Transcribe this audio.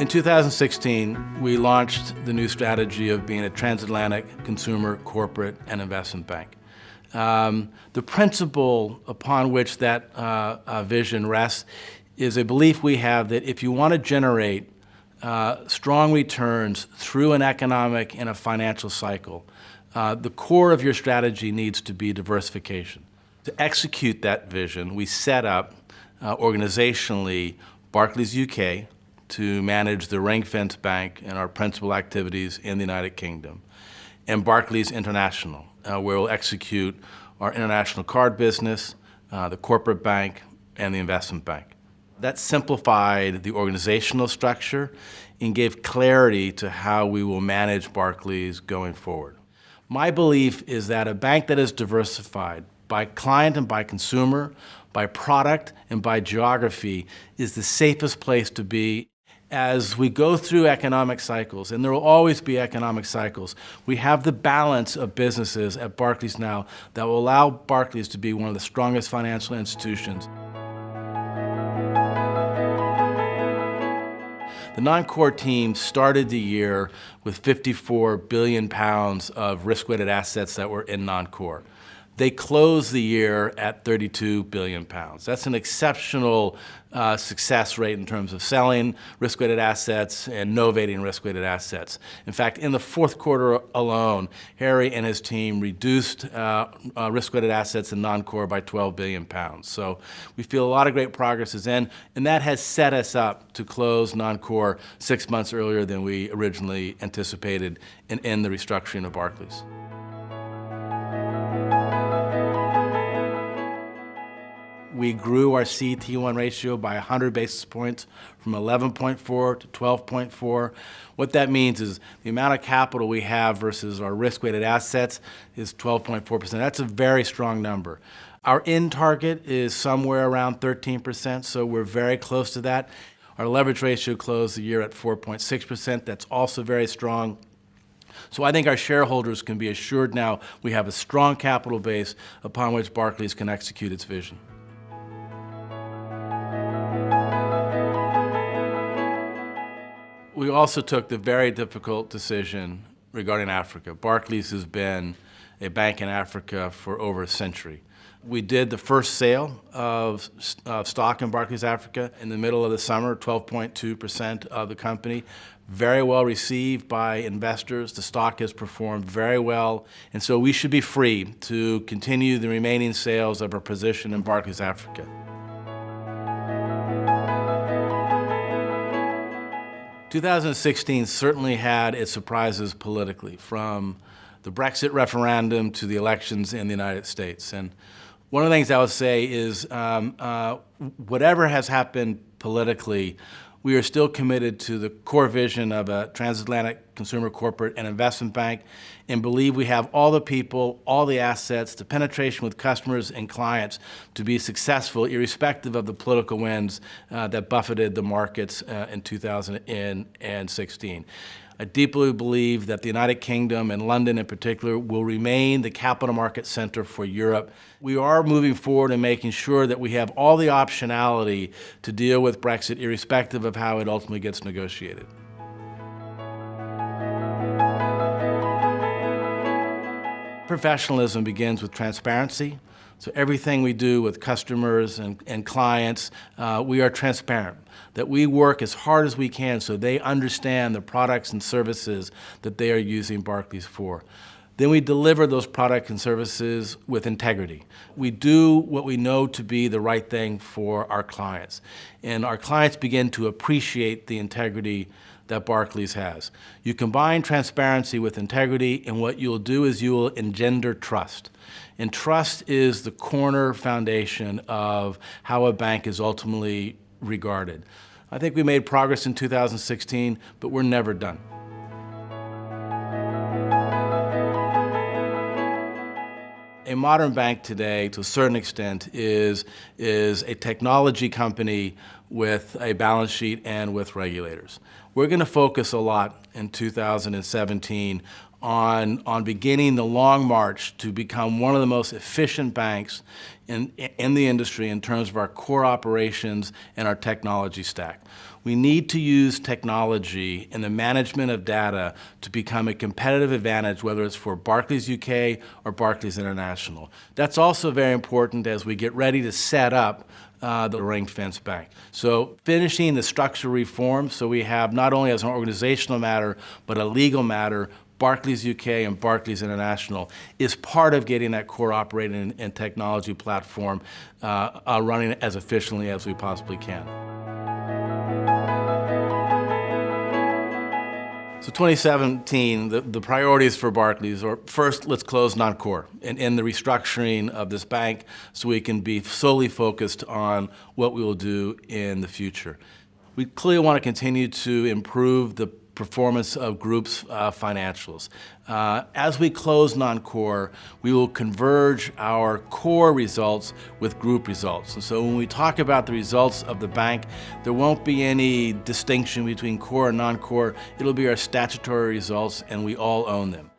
In 2016, we launched the new strategy of being a transatlantic consumer, corporate, and investment bank. The principle upon which that vision rests is a belief we have that if you want to generate strong returns through an economic and a financial cycle, the core of your strategy needs to be diversification. To execute that vision, we set up organizationally Barclays UK to manage the ring-fence bank and our principal activities in the United Kingdom, and Barclays International, where we'll execute our international card business, the corporate bank, and the investment bank. That simplified the organizational structure and gave clarity to how we will manage Barclays going forward. My belief is that a bank that is diversified by client and by consumer, by product and by geography is the safest place to be. As we go through economic cycles, and there will always be economic cycles, we have the balance of businesses at Barclays now that will allow Barclays to be one of the strongest financial institutions. The non-core team started the year with 54 billion pounds of risk-weighted assets that were in non-core. They closed the year at 32 billion pounds. That's an exceptional success rate in terms of selling risk-weighted assets and novating risk-weighted assets. In fact, in the fourth quarter alone, Harry and his team reduced risk-weighted assets in non-core by 12 billion pounds. So we feel a lot of great progress is in, and that has set us up to close non-core 6 months earlier than we originally anticipated and end the restructuring of Barclays. We grew our CET1 ratio by 100 basis points from 11.4 to 12.4. What that means is the amount of capital we have versus our risk-weighted assets is 12.4%. That's a very strong number. Our in target is somewhere around 13%, so we're very close to that. Our leverage ratio closed the year at 4.6%. That's also very strong. So I think our shareholders can be assured now we have a strong capital base upon which Barclays can execute its vision. We also took the very difficult decision regarding Africa. Barclays has been a bank in Africa for over a century. We did the first sale of stock in Barclays Africa in the middle of the summer, 12.2% of the company. Very well received by investors. The stock has performed very well, and so we should be free to continue the remaining sales of our position in Barclays Africa. 2016 certainly had its surprises politically, from the Brexit referendum to the elections in the United States. And one of the things I would say is whatever has happened politically, we are still committed to the core vision of a transatlantic consumer, corporate, and investment bank, and believe we have all the people, all the assets, the penetration with customers and clients to be successful, irrespective of the political winds that buffeted the markets in 2016. I deeply believe that the United Kingdom, and London in particular, will remain the capital market center for Europe. We are moving forward and making sure that we have all the optionality to deal with Brexit, irrespective of how it ultimately gets negotiated. Professionalism begins with transparency. So everything we do with customers and clients, we are transparent. That we work as hard as we can so they understand the products and services that they are using Barclays for. Then we deliver those products and services with integrity. We do what we know to be the right thing for our clients. And our clients begin to appreciate the integrity that Barclays has. You combine transparency with integrity, and what you'll do is you will engender trust. And trust is the corner foundation of how a bank is ultimately regarded. I think we made progress in 2016, but we're never done. A modern bank today, to a certain extent, is a technology company with a balance sheet and with regulators. We're going to focus a lot in 2017 on beginning the long march to become one of the most efficient banks in the industry in terms of our core operations and our technology stack. We need to use technology in the management of data to become a competitive advantage, whether it's for Barclays UK or Barclays International. That's also very important as we get ready to set up the ring-fence bank. So finishing the structural reform, so we have not only as an organizational matter, but a legal matter, Barclays UK and Barclays International is part of getting that core operating and technology platform running as efficiently as we possibly can. So 2017, the priorities for Barclays are, first, let's close non-core and end the restructuring of this bank so we can be solely focused on what we will do in the future. We clearly want to continue to improve the performance of Group's financials. As we close non-core, we will converge our core results with Group results. And so when we talk about the results of the bank, there won't be any distinction between core and non-core. It'll be our statutory results, and we all own them.